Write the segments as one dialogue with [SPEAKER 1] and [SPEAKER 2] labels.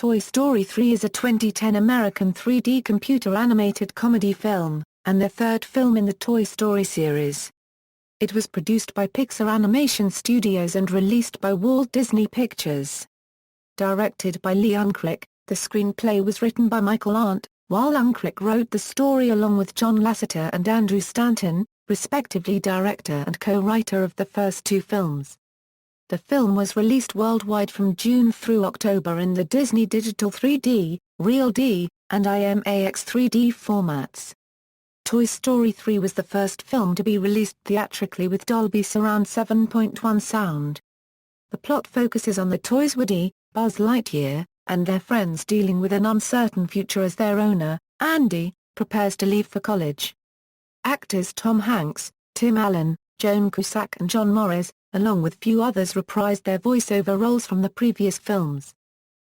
[SPEAKER 1] Toy Story 3 is a 2010 American 3D computer-animated comedy film, and the third film in the Toy Story series. It was produced by Pixar Animation Studios and released by Walt Disney Pictures. Directed by Lee Unkrich, the screenplay was written by Michael Arndt, while Unkrich wrote the story along with John Lasseter and Andrew Stanton, respectively director and co-writer of the first two films. The film was released worldwide from June through October in the Disney Digital 3D, Real D, and IMAX 3D formats. Toy Story 3 was the first film to be released theatrically with Dolby Surround 7.1 sound. The plot focuses on the toys Woody, Buzz Lightyear, and their friends dealing with an uncertain future as their owner, Andy, prepares to leave for college. Actors Tom Hanks, Tim Allen, Joan Cusack and John Morris, along with few others, reprised their voiceover roles from the previous films.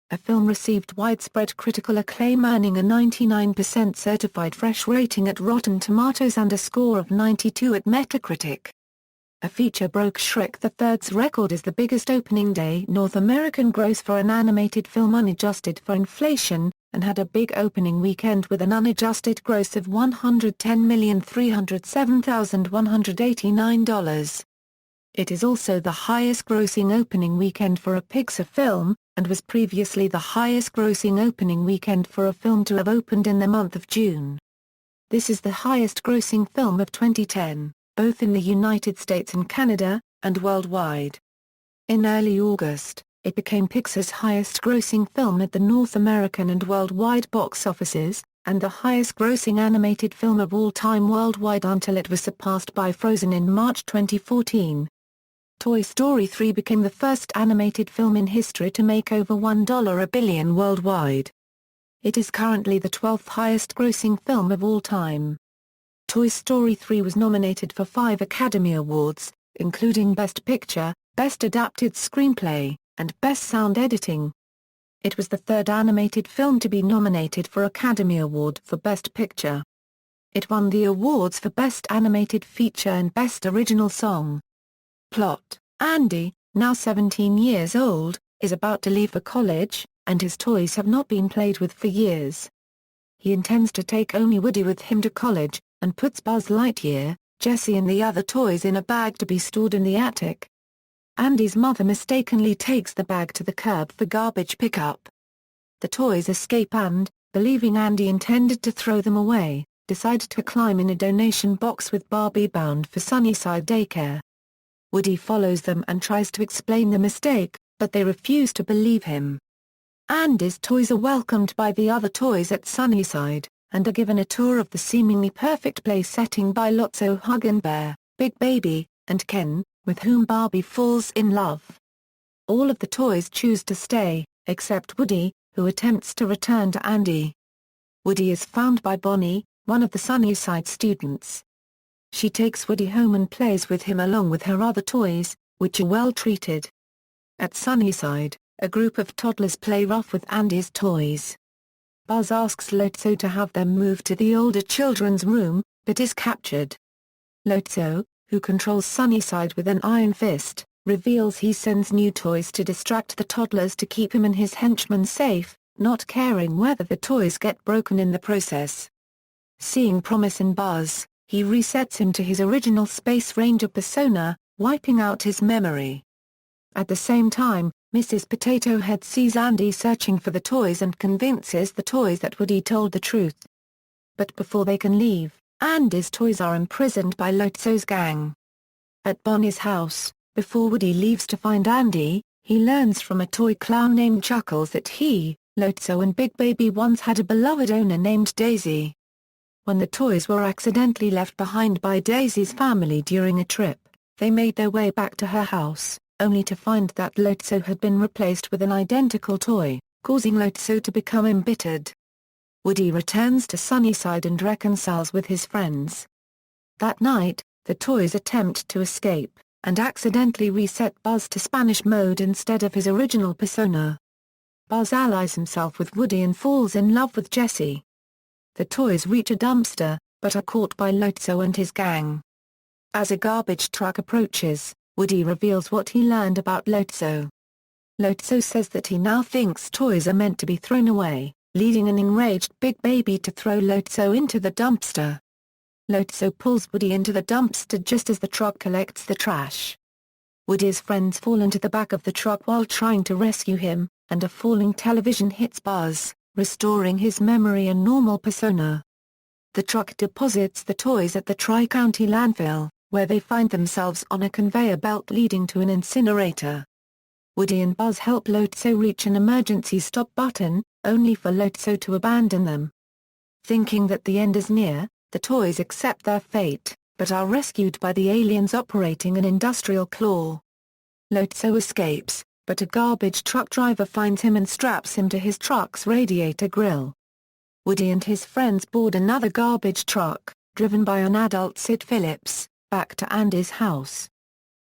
[SPEAKER 1] The film received widespread critical acclaim, earning a 99% certified fresh rating at Rotten Tomatoes and a score of 92 at Metacritic. A feature broke Shrek the Third's record as the biggest opening day North American gross for an animated film unadjusted for inflation, and had a big opening weekend with an unadjusted gross of $110,307,189. It is also the highest-grossing opening weekend for a Pixar film, and was previously the highest-grossing opening weekend for a film to have opened in the month of June. This is the highest-grossing film of 2010, both in the United States and Canada, and worldwide. In early August, it became Pixar's highest-grossing film at the North American and worldwide box offices, and the highest-grossing animated film of all time worldwide until it was surpassed by Frozen in March 2014. Toy Story 3 became the first animated film in history to make over $1 billion worldwide. It is currently the 12th highest-grossing film of all time. Toy Story 3 was nominated for 5 Academy Awards, including Best Picture, Best Adapted Screenplay, and Best Sound Editing. It was the third animated film to be nominated for Academy Award for Best Picture. It won the awards for Best Animated Feature and Best Original Song. Plot: Andy, now 17 years old, is about to leave for college, and his toys have not been played with for years. He intends to take only Woody with him to college, and puts Buzz Lightyear, Jessie and the other toys in a bag to be stored in the attic. Andy's mother mistakenly takes the bag to the curb for garbage pickup. The toys escape and, believing Andy intended to throw them away, decide to climb in a donation box with Barbie bound for Sunnyside Daycare. Woody follows them and tries to explain the mistake, but they refuse to believe him. Andy's toys are welcomed by the other toys at Sunnyside, and are given a tour of the seemingly perfect play setting by Lotso, Hug and Bear, Big Baby, and Ken, with whom Barbie falls in love. All of the toys choose to stay, except Woody, who attempts to return to Andy. Woody is found by Bonnie, one of the Sunnyside students. She takes Woody home and plays with him along with her other toys, which are well treated. At Sunnyside, a group of toddlers play rough with Andy's toys. Buzz asks Lotso to have them moved to the older children's room, but is captured. Lotso, who controls Sunnyside with an iron fist, reveals he sends new toys to distract the toddlers to keep him and his henchmen safe, not caring whether the toys get broken in the process. Seeing promise in Buzz, he resets him to his original Space Ranger persona, wiping out his memory. At the same time, Mrs. Potato Head sees Andy searching for the toys and convinces the toys that Woody told the truth. But before they can leave, Andy's toys are imprisoned by Lotso's gang. At Bonnie's house, before Woody leaves to find Andy, he learns from a toy clown named Chuckles that he, Lotso and Big Baby once had a beloved owner named Daisy. When the toys were accidentally left behind by Daisy's family during a trip, they made their way back to her house, only to find that Lotso had been replaced with an identical toy, causing Lotso to become embittered. Woody returns to Sunnyside and reconciles with his friends. That night, the toys attempt to escape, and accidentally reset Buzz to Spanish mode instead of his original persona. Buzz allies himself with Woody and falls in love with Jessie. The toys reach a dumpster, but are caught by Lotso and his gang. As a garbage truck approaches, Woody reveals what he learned about Lotso. Lotso says that he now thinks toys are meant to be thrown away, leading an enraged Big Baby to throw Lotso into the dumpster. Lotso pulls Woody into the dumpster just as the truck collects the trash. Woody's friends fall into the back of the truck while trying to rescue him, and a falling television hits Buzz, restoring his memory and normal persona. The truck deposits the toys at the Tri-County landfill, where they find themselves on a conveyor belt leading to an incinerator. Woody and Buzz help Lotso reach an emergency stop button, only for Lotso to abandon them. Thinking that the end is near, the toys accept their fate, but are rescued by the aliens operating an industrial claw. Lotso escapes, but a garbage truck driver finds him and straps him to his truck's radiator grill. Woody and his friends board another garbage truck, driven by an adult Sid Phillips, back to Andy's house.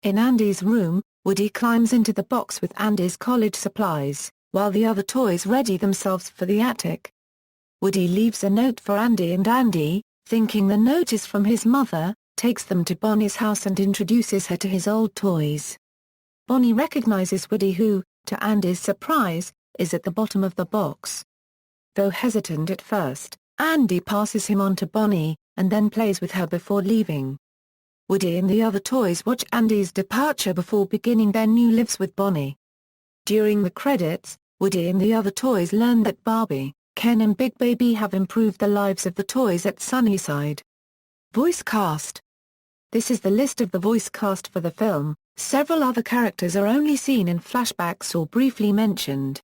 [SPEAKER 1] In Andy's room, Woody climbs into the box with Andy's college supplies, while the other toys ready themselves for the attic. Woody leaves a note for Andy, and Andy, thinking the note is from his mother, takes them to Bonnie's house and introduces her to his old toys. Bonnie recognizes Woody who, to Andy's surprise, is at the bottom of the box. Though hesitant at first, Andy passes him on to Bonnie, and then plays with her before leaving. Woody and the other toys watch Andy's departure before beginning their new lives with Bonnie. During the credits, Woody and the other toys learn that Barbie, Ken and Big Baby have improved the lives of the toys at Sunnyside. Voice cast. This is the list of the voice cast for the film. Several other characters are only seen in flashbacks or briefly mentioned.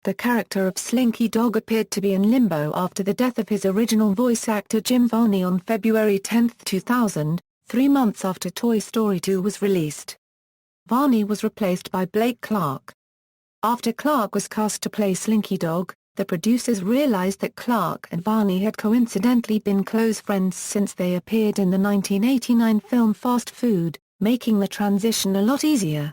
[SPEAKER 1] The character of Slinky Dog appeared to be in limbo after the death of his original voice actor Jim Varney on February 10, 2000, 3 months after Toy Story 2 was released. Varney was replaced by Blake Clark. After Clark was cast to play Slinky Dog, the producers realized that Clark and Varney had coincidentally been close friends since they appeared in the 1989 film Fast Food, making the transition a lot easier.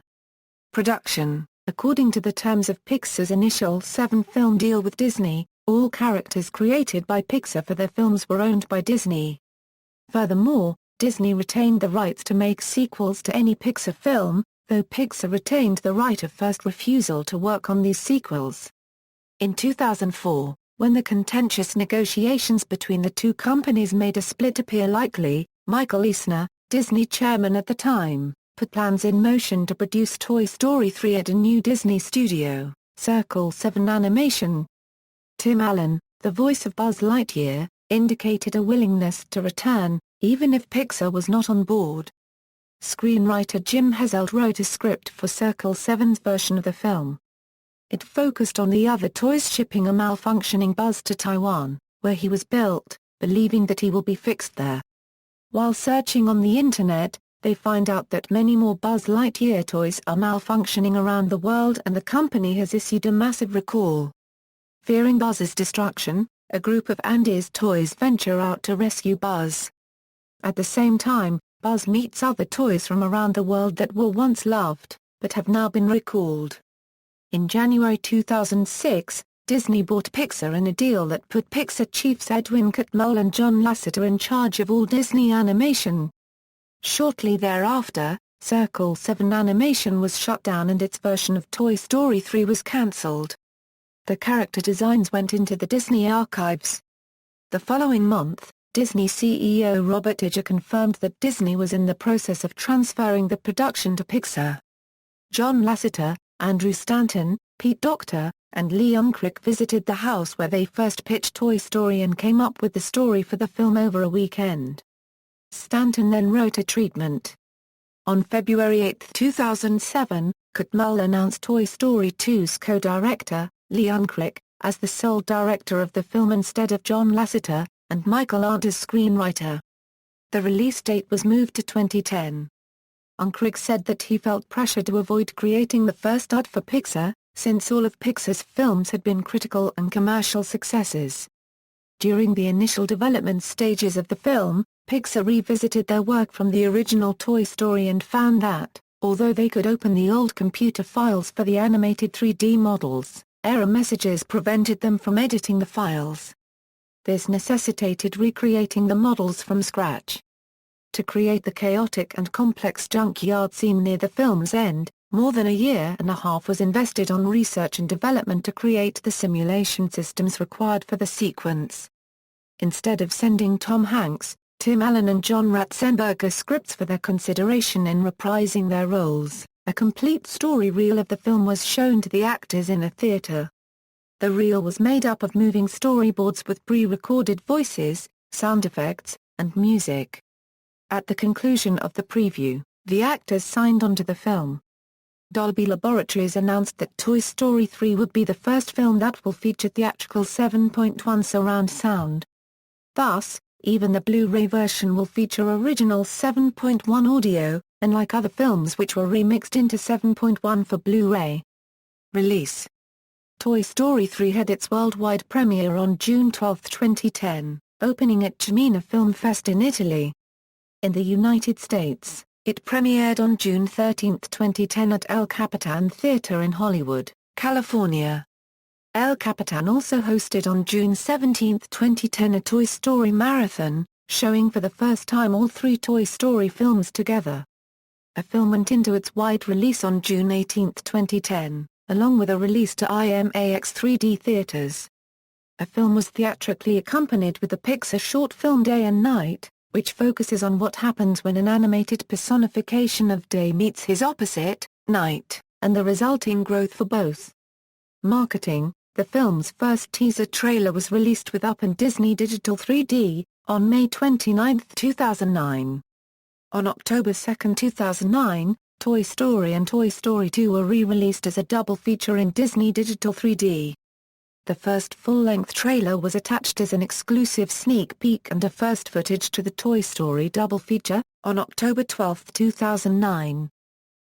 [SPEAKER 1] Production. According to the terms of Pixar's initial 7-film deal with Disney, all characters created by Pixar for their films were owned by Disney. Furthermore, Disney retained the rights to make sequels to any Pixar film, though Pixar retained the right of first refusal to work on these sequels. In 2004, when the contentious negotiations between the two companies made a split appear likely, Michael Eisner, Disney chairman at the time, put plans in motion to produce Toy Story 3 at a new Disney studio, Circle 7 Animation. Tim Allen, the voice of Buzz Lightyear, indicated a willingness to return, even if Pixar was not on board. Screenwriter Jim Herzelt wrote a script for Circle 7's version of the film. It focused on the other toys shipping a malfunctioning Buzz to Taiwan, where he was built, believing that he will be fixed there. While searching on the internet, they find out that many more Buzz Lightyear toys are malfunctioning around the world, and the company has issued a massive recall. Fearing Buzz's destruction, a group of Andy's toys venture out to rescue Buzz. At the same time, Buzz meets other toys from around the world that were once loved, but have now been recalled. In January 2006, Disney bought Pixar in a deal that put Pixar chiefs Edwin Catmull and John Lasseter in charge of all Disney animation. Shortly thereafter, Circle 7 Animation was shut down and its version of Toy Story 3 was cancelled. The character designs went into the Disney archives. The following month, Disney CEO Robert Iger confirmed that Disney was in the process of transferring the production to Pixar. John Lasseter, Andrew Stanton, Pete Docter, and Lee Unkrich visited the house where they first pitched Toy Story and came up with the story for the film over a weekend. Stanton then wrote a treatment. On February 8, 2007, Catmull announced Toy Story 2's co-director, Lee Unkrich, as the sole director of the film instead of John Lasseter, and Michael Arndt as screenwriter. The release date was moved to 2010. Unkrich said that he felt pressure to avoid creating the first dud for Pixar, since all of Pixar's films had been critical and commercial successes. During the initial development stages of the film, Pixar revisited their work from the original Toy Story and found that, although they could open the old computer files for the animated 3D models, error messages prevented them from editing the files. This necessitated recreating the models from scratch. To create the chaotic and complex junkyard scene near the film's end, More than a year and a half was invested on research and development to create the simulation systems required for the sequence. Instead of sending Tom Hanks, Tim Allen and John Ratzenberger scripts for their consideration in reprising their roles, a complete story reel of the film was shown to the actors in a theater. The reel was made up of moving storyboards with pre-recorded voices, sound effects, and music. At the conclusion of the preview, the actors signed on to the film. Dolby Laboratories announced that Toy Story 3 would be the first film that will feature theatrical 7.1 surround sound. Thus, even the Blu-ray version will feature original 7.1 audio, unlike other films which were remixed into 7.1 for Blu-ray. Release: Toy Story 3 had its worldwide premiere on June 12, 2010, opening at Cimino Film Fest in Italy. In the United States, it premiered on June 13, 2010 at El Capitan Theater in Hollywood, California. El Capitan also hosted on June 17, 2010 a Toy Story Marathon, showing for the first time all three Toy Story films together. A film went into its wide release on June 18, 2010, along with a release to IMAX 3D theaters. A film was theatrically accompanied with the Pixar short film Day and Night, which focuses on what happens when an animated personification of day meets his opposite, night, and the resulting growth for both. Marketing: the film's first teaser trailer was released with Up and Disney Digital 3D, on May 29, 2009. On October 2, 2009, Toy Story and Toy Story 2 were re-released as a double feature in Disney Digital 3D. The first full-length trailer was attached as an exclusive sneak peek and a first footage to the Toy Story double feature, on October 12, 2009.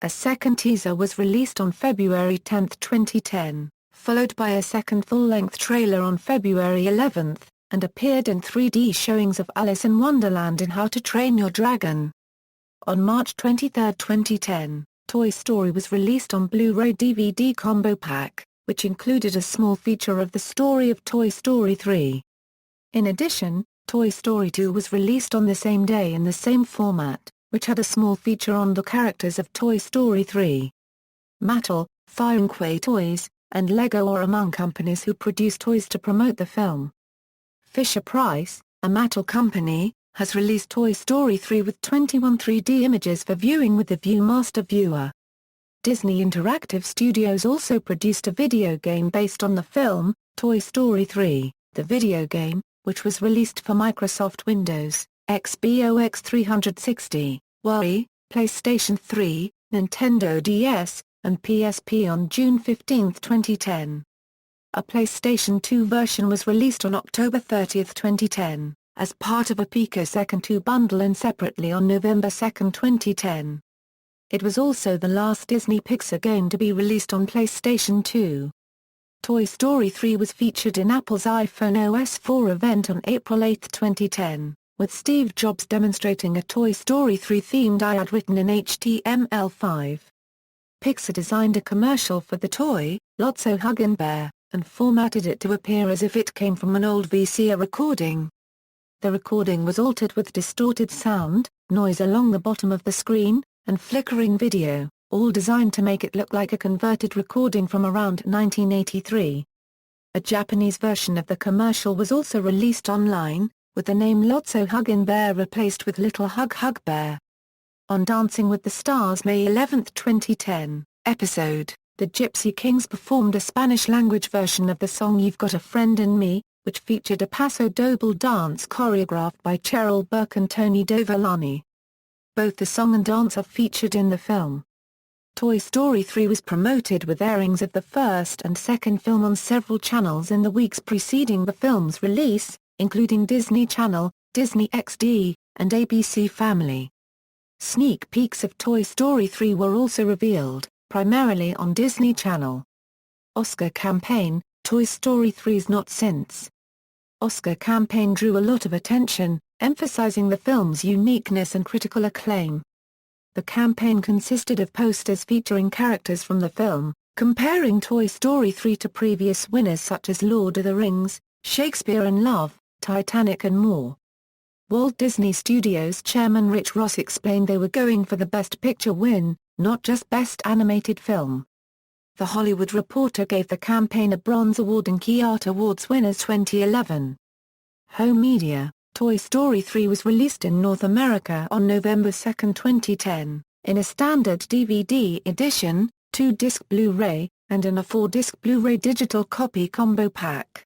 [SPEAKER 1] A second teaser was released on February 10, 2010, followed by a second full-length trailer on February 11, and appeared in 3D showings of Alice in Wonderland and How to Train Your Dragon. On March 23, 2010, Toy Story was released on Blu-ray DVD combo pack, which included a small feature of the story of Toy Story 3. In addition, Toy Story 2 was released on the same day in the same format, which had a small feature on the characters of Toy Story 3. Mattel, Firenquay Toys, and Lego are among companies who produce toys to promote the film. Fisher-Price, a Mattel company, has released Toy Story 3 with 21 3D images for viewing with the ViewMaster viewer. Disney Interactive Studios also produced a video game based on the film, Toy Story 3, the video game, which was released for Microsoft Windows, Xbox 360, Wii, PlayStation 3, Nintendo DS, and PSP on June 15, 2010. A PlayStation 2 version was released on October 30, 2010, as part of a Picosecond 2 bundle and separately on November 2, 2010. It was also the last Disney Pixar game to be released on PlayStation 2. Toy Story 3 was featured in Apple's iPhone OS 4 event on April 8, 2010, with Steve Jobs demonstrating a Toy Story 3-themed ad written in HTML5. Pixar designed a commercial for the toy, Lotso Huggin' Bear, and formatted it to appear as if it came from an old VCR recording. The recording was altered with distorted sound, noise along the bottom of the screen, and flickering video, all designed to make it look like a converted recording from around 1983. A Japanese version of the commercial was also released online, with the name Lotso Huggin' Bear replaced with Little Hug Hug Bear. On Dancing with the Stars May 11, 2010, episode, the Gypsy Kings performed a Spanish-language version of the song You've Got a Friend in Me, which featured a Paso Doble dance choreographed by Cheryl Burke and Tony Dovolani. Both the song and dance are featured in the film. Toy Story 3 was promoted with airings of the first and second film on several channels in the weeks preceding the film's release, including Disney Channel, Disney XD, and ABC Family. Sneak peeks of Toy Story 3 were also revealed, primarily on Disney Channel. Oscar campaign, Toy Story 3's Not Since. Oscar campaign drew a lot of attention, emphasizing the film's uniqueness and critical acclaim. The campaign consisted of posters featuring characters from the film, comparing Toy Story 3 to previous winners such as Lord of the Rings, Shakespeare in Love, Titanic and more. Walt Disney Studios chairman Rich Ross explained they were going for the Best Picture win, not just Best Animated Film. The Hollywood Reporter gave the campaign a Bronze Award in Key Art Awards winners 2011. Home media. Toy Story 3 was released in North America on November 2, 2010, in a standard DVD edition, 2-disc Blu-ray, and in a 4-disc Blu-ray digital copy combo pack.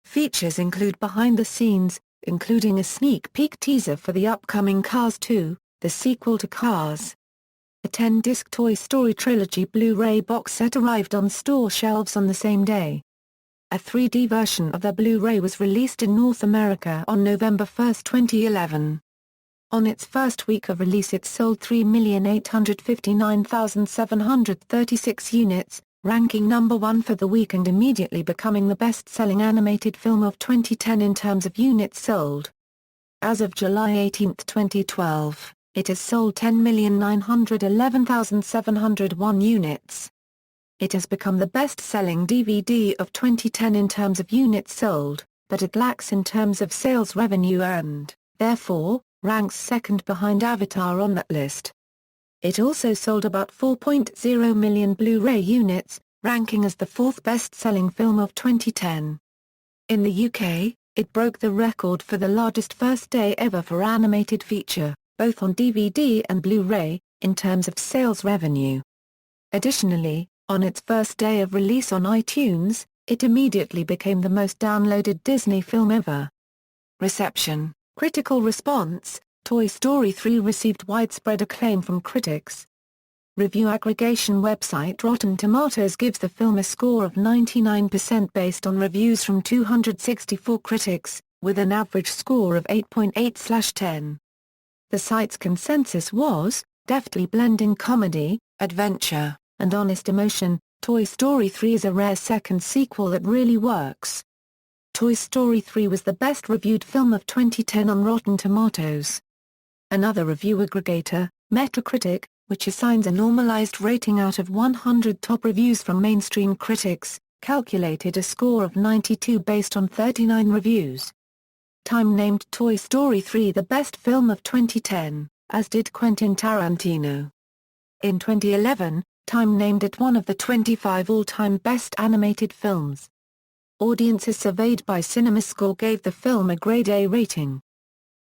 [SPEAKER 1] Features include behind-the-scenes, including a sneak peek teaser for the upcoming Cars 2, the sequel to Cars. A 10-disc Toy Story Trilogy Blu-ray box set arrived on store shelves on the same day. A 3D version of the Blu-ray was released in North America on November 1, 2011. On its first week of release it sold 3,859,736 units, ranking number 1 for the week and immediately becoming the best-selling animated film of 2010 in terms of units sold. As of July 18, 2012, it has sold 10,911,701 units. It has become the best-selling DVD of 2010 in terms of units sold, but it lacks in terms of sales revenue and, therefore, ranks second behind Avatar on that list. It also sold about 4.0 million Blu-ray units, ranking as the fourth best-selling film of 2010. In the UK, it broke the record for the largest first day ever for animated feature, both on DVD and Blu-ray, in terms of sales revenue. Additionally, on its first day of release on iTunes, it immediately became the most downloaded Disney film ever. Reception. Critical response. Toy Story 3 received widespread acclaim from critics. Review aggregation website Rotten Tomatoes gives the film a score of 99% based on reviews from 264 critics, with an average score of 8.8/10. The site's consensus was, deftly blending comedy, adventure, and honest emotion, Toy Story 3 is a rare second sequel that really works. Toy Story 3 was the best-reviewed film of 2010 on Rotten Tomatoes. Another review aggregator, Metacritic, which assigns a normalized rating out of 100 top reviews from mainstream critics, calculated a score of 92 based on 39 reviews. Time named Toy Story 3 the best film of 2010, as did Quentin Tarantino. In 2011, Time named it one of the 25 all-time best animated films. Audiences surveyed by CinemaScore gave the film a grade A rating.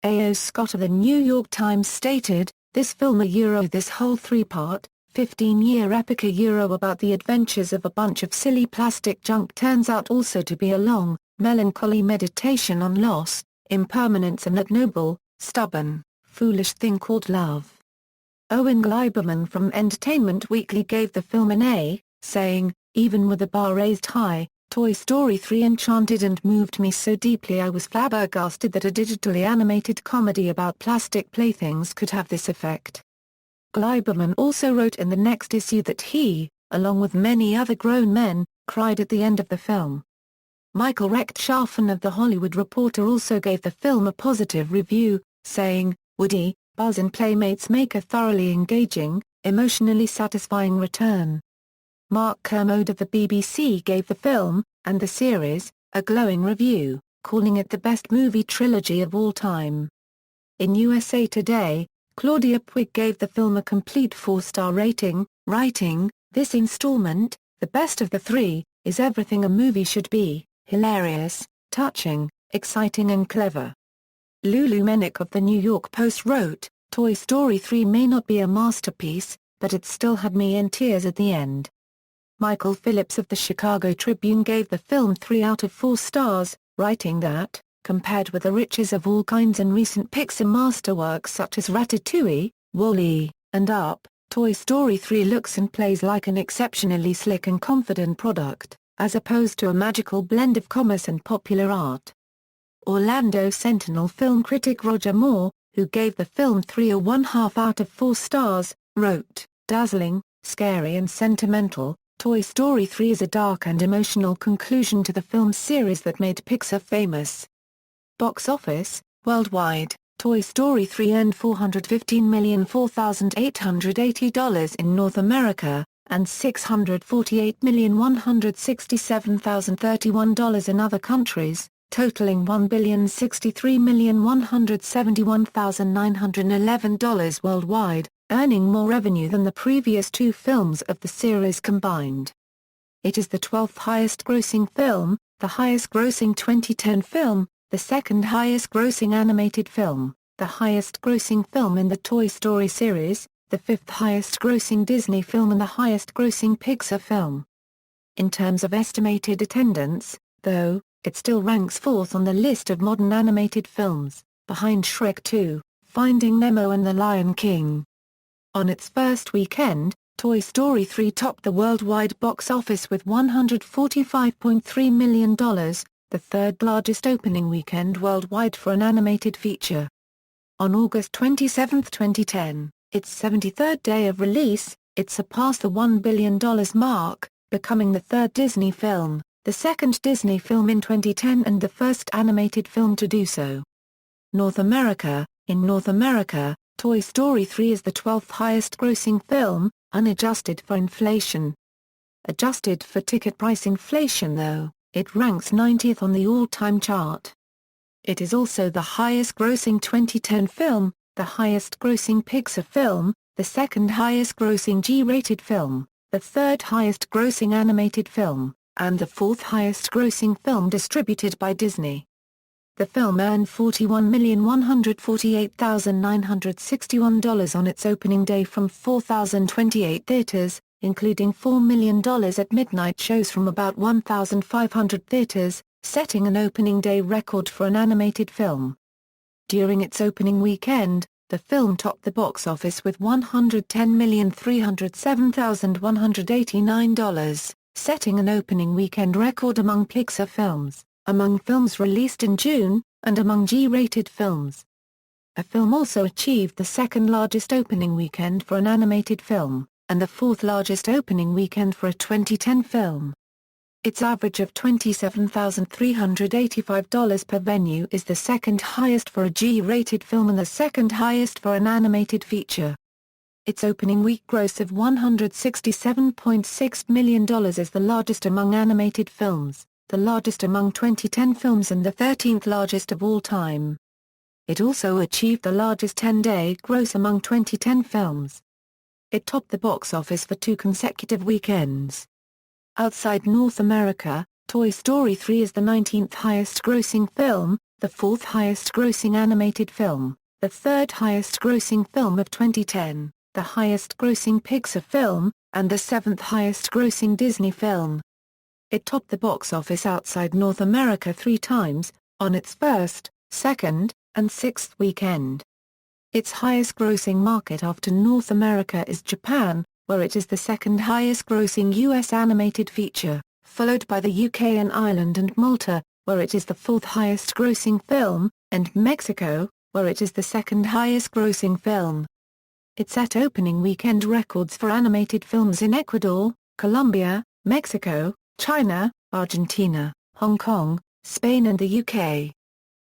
[SPEAKER 1] A.O. Scott of the New York Times stated, "This film this whole three-part, 15-year epic about the adventures of a bunch of silly plastic junk turns out also to be a long, melancholy meditation on loss, impermanence and that noble, stubborn, foolish thing called love." Owen Gleiberman from Entertainment Weekly gave the film an A, saying, "Even with the bar raised high, Toy Story 3 enchanted and moved me so deeply I was flabbergasted that a digitally animated comedy about plastic playthings could have this effect." Gleiberman also wrote in the next issue that he, along with many other grown men, cried at the end of the film. Michael Rechtschaffen of The Hollywood Reporter also gave the film a positive review, saying, "Woody, Buzz and Playmates make a thoroughly engaging, emotionally satisfying return." Mark Kermode of the BBC gave the film, and the series, a glowing review, calling it the best movie trilogy of all time. In USA Today, Claudia Puig gave the film a complete 4-star rating, writing, "This installment, the best of the three, is everything a movie should be, hilarious, touching, exciting and clever." Lulu Menick of the New York Post wrote, "Toy Story 3 may not be a masterpiece, but it still had me in tears at the end." Michael Phillips of the Chicago Tribune gave the film 3 out of 4 stars, writing that, compared with the riches of all kinds and recent Pixar masterworks such as Ratatouille, Wall-E, and Up, Toy Story 3 looks and plays like an exceptionally slick and confident product, as opposed to a magical blend of commerce and popular art. Orlando Sentinel film critic Roger Moore, who gave the film 3.5 out of 4 stars, wrote, "Dazzling, scary and sentimental, Toy Story 3 is a dark and emotional conclusion to the film series that made Pixar famous." Box office, worldwide, Toy Story 3 earned $415,004,880 in North America, and $648,167,031 in other countries, totaling $1,063,171,911 worldwide, earning more revenue than the previous two films of the series combined. It is the 12th highest-grossing film, the highest-grossing 2010 film, the second highest-grossing animated film, the highest-grossing film in the Toy Story series, the fifth highest-grossing Disney film and the highest-grossing Pixar film. In terms of estimated attendance, though, it still ranks fourth on the list of modern animated films, behind Shrek 2, Finding Nemo and The Lion King. On its first weekend, Toy Story 3 topped the worldwide box office with $145.3 million, the third largest opening weekend worldwide for an animated feature. On August 27, 2010, its 73rd day of release, it surpassed the $1 billion mark, becoming the third Disney film, the second Disney film in 2010 and the first animated film to do so. North America. In North America, Toy Story 3 is the 12th highest-grossing film, unadjusted for inflation. Adjusted for ticket price inflation though, it ranks 90th on the all-time chart. It is also the highest-grossing 2010 film, the highest-grossing Pixar film, the second highest-grossing G-rated film, the third highest-grossing animated film, and the fourth highest-grossing film distributed by Disney. The film earned $41,148,961 on its opening day from 4,028 theaters, including $4 million at midnight shows from about 1,500 theaters, setting an opening day record for an animated film. During its opening weekend, the film topped the box office with $110,307,189, setting an opening weekend record among Pixar films, among films released in June, and among G-rated films. The film also achieved the second-largest opening weekend for an animated film, and the fourth-largest opening weekend for a 2010 film. Its average of $27,385 per venue is the second highest for a G-rated film and the second highest for an animated feature. Its opening week gross of $167.6 million is the largest among animated films, the largest among 2010 films and the 13th largest of all time. It also achieved the largest 10-day gross among 2010 films. It topped the box office for 2 consecutive weekends. Outside North America, Toy Story 3 is the 19th highest-grossing film, the 4th highest-grossing animated film, the 3rd highest-grossing film of 2010, the highest-grossing Pixar film, and the 7th highest-grossing Disney film. It topped the box office outside North America 3 times, on its first, second, and 6th weekend. Its highest-grossing market after North America is Japan, where it is the second highest-grossing U.S. animated feature, followed by the UK and Ireland and Malta, where it is the 4th highest-grossing film, and Mexico, where it is the second highest-grossing film. It set opening weekend records for animated films in Ecuador, Colombia, Mexico, China, Argentina, Hong Kong, Spain and the UK.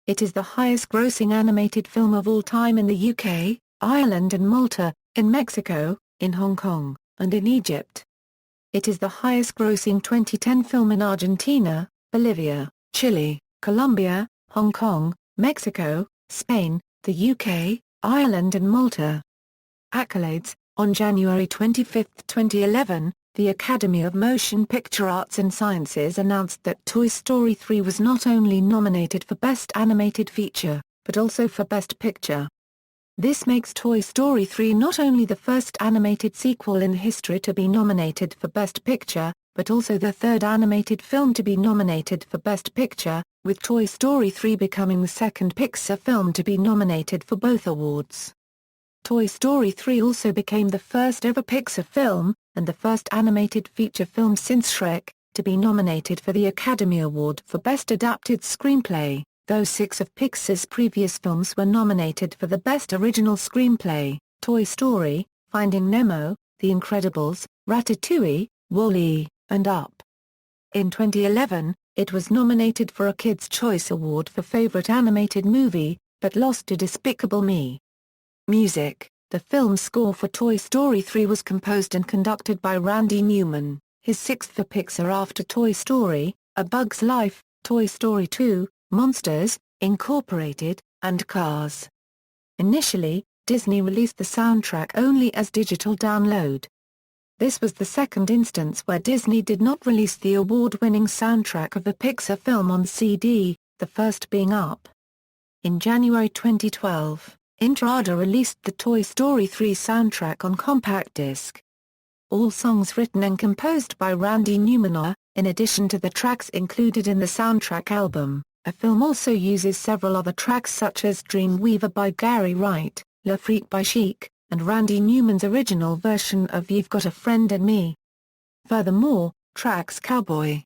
[SPEAKER 1] It is the highest-grossing animated film of all time in the UK, Ireland and Malta, in Mexico, in Hong Kong, and in Egypt. It is the highest-grossing 2010 film in Argentina, Bolivia, Chile, Colombia, Hong Kong, Mexico, Spain, the UK, Ireland and Malta. Accolades. On January 25, 2011, the Academy of Motion Picture Arts and Sciences announced that Toy Story 3 was not only nominated for Best Animated Feature, but also for Best Picture. This makes Toy Story 3 not only the first animated sequel in history to be nominated for Best Picture, but also the third animated film to be nominated for Best Picture, with Toy Story 3 becoming the second Pixar film to be nominated for both awards. Toy Story 3 also became the first ever Pixar film, and the first animated feature film since Shrek, to be nominated for the Academy Award for Best Adapted Screenplay, though 6 of Pixar's previous films were nominated for the Best Original Screenplay: Toy Story, Finding Nemo, The Incredibles, Ratatouille, Wall-E, and Up. In 2011, it was nominated for a Kids' Choice Award for Favorite Animated Movie, but lost to Despicable Me. Music. The film score for Toy Story 3 was composed and conducted by Randy Newman, his 6th for Pixar after Toy Story, A Bug's Life, Toy Story 2, Monsters, Incorporated, and Cars. Initially, Disney released the soundtrack only as digital download. This was the second instance where Disney did not release the award-winning soundtrack of the Pixar film on CD, the first being Up. In January 2012, Intrada released the Toy Story 3 soundtrack on compact disc. All songs written and composed by Randy Newman are, in addition to the tracks included in the soundtrack album. The film also uses several other tracks such as Dreamweaver by Gary Wright, Le Freak by Chic, and Randy Newman's original version of You've Got a Friend in Me. Furthermore, tracks Cowboy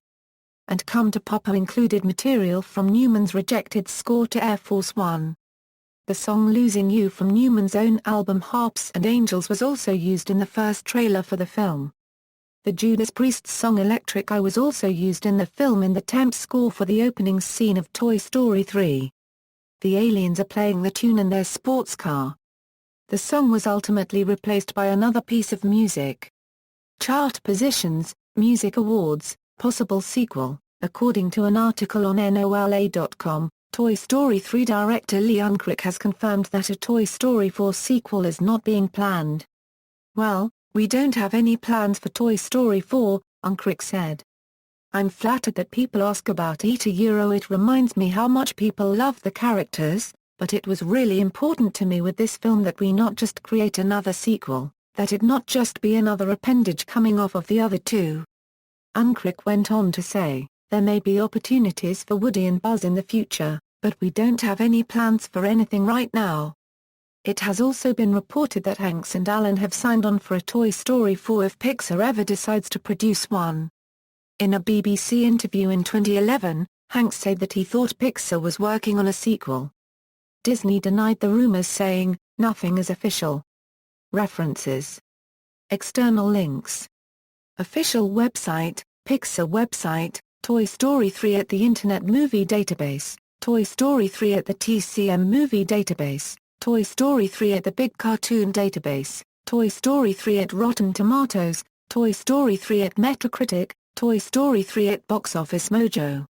[SPEAKER 1] and Come to Papa included material from Newman's rejected score to Air Force One. The song Losing You from Newman's own album Harps and Angels was also used in the first trailer for the film. The Judas Priest song Electric Eye was also used in the film in the temp score for the opening scene of Toy Story 3. The aliens are playing the tune in their sports car. The song was ultimately replaced by another piece of music. Chart positions, Music Awards, possible sequel. According to an article on NOLA.com, Toy Story 3 director Lee Unkrich has confirmed that a Toy Story 4 sequel is not being planned. "Well, we don't have any plans for Toy Story 4, Unkrich said. "I'm flattered that people ask about it. It reminds me how much people love the characters, but it was really important to me with this film that we not just create another sequel, that it not just be another appendage coming off of the other two." Unkrich went on to say, "There may be opportunities for Woody and Buzz in the future, but we don't have any plans for anything right now." It has also been reported that Hanks and Allen have signed on for a Toy Story 4 if Pixar ever decides to produce one. In a BBC interview in 2011, Hanks said that he thought Pixar was working on a sequel. Disney denied the rumors saying, "Nothing is official." References. External links. Official website, Pixar website, Toy Story 3 at the Internet Movie Database, Toy Story 3 at the TCM Movie Database, Toy Story 3 at the Big Cartoon Database, Toy Story 3 at Rotten Tomatoes, Toy Story 3 at Metacritic, Toy Story 3 at Box Office Mojo.